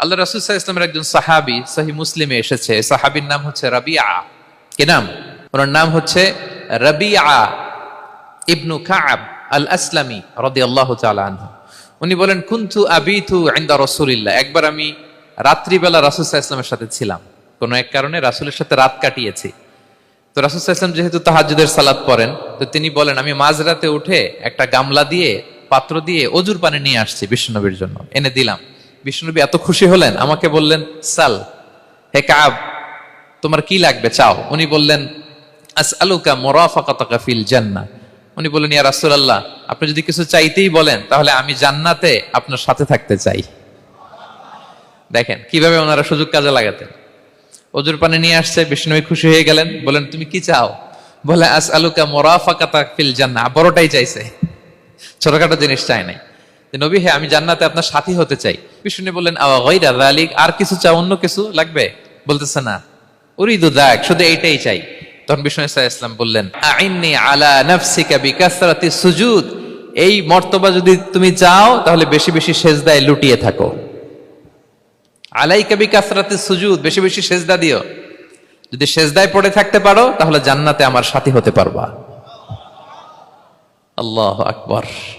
আল্লাহ রাসূল সাল্লাল্লাহু আলাইহি ওয়াসাল্লামের একজন সাহাবী সহিহ মুসলিমে এসেছে, সাহাবীর নাম হচ্ছে রাবিআ। কি নাম? ওনার নাম হচ্ছে রাবিআ ইবনু কাব আল আসলামি রাদিয়াল্লাহু তাআলা আনহু। উনি বলেন, কুনতু আবিতু ইনদা রাসূলিল্লাহ, একবার আমি রাত্রিবেলা রাসূল সাল্লাল্লাহু আলাইহি ওয়াসাল্লামের সাথে ছিলাম, কোনো এক কারণে রাসূলের সাথে রাত কাটিয়েছি। তো রাসূল সাল্লাল্লাহু আলাইহি ওয়াসাল্লাম যেহেতু তাহাজ্জুদের সালাত পড়েন, তো তিনি বলেন, আমি মাঝরাতে উঠে একটা গামলা দিয়ে, পাত্র দিয়ে অজুর পানি নিয়ে আসছি বিশ্বনবীর জন্য, এনে দিলাম। বিশ্বনবী এত খুশি হলেন, আমাকে বললেন, সাল, হে কাব, তোমার কি লাগবে চাও। উনি বললেন, আসআলুকা মুরাফাকাতাকা ফিল জান্নাহ। উনি বললেন, ইয়া রাসূলুল্লাহ, আপনি যদি কিছু চাইতেই বলেন তাহলে আমি জান্নাতে আপনার সাথে থাকতে চাই। দেখেন কিভাবে ওনারা সুযোগ কাজে লাগাতেন। অজুর পানি নিয়ে আসছে, বিষ্ণুবী খুশি হয়ে গেলেন, বলেন, তুমি কি চাও? বলে, আসআলুকা মুরাফাকাতাকা ফিল জান্নাহ। বড়টাই চাইছে, ছোটখাটো জিনিস চাই নাই। নবী, হে, আমি জান্নাতে আপনার সাথী হতে চাই। বিষ্ণু বললেন, আওয়া গায়রা যালিক, আর কিছু চাও, অন্য কিছু লাগবে? বলতেছে, না, উরিদু যাক, শুধু এইটাই চাই। তখন বিষ্ণু সাল্লাল্লাহু আলাইহি ওয়াসাল্লাম বললেন, আইন্নি আলা নাফসিকা বিকাসরাতি সুজুদ, এই মর্তবা যদি তুমি চাও তাহলে বেশি বেশি সেজদায় লুটিয়ে থাকো। আলাইকা বিকাসরাতি সুজুদ, বেশি বেশি সেজদা দিও। যদি সেজদায় পড়ে থাকতে পারো তাহলে জান্নাতে আমার সাথী হতে পারবা। আল্লাহু আকবার।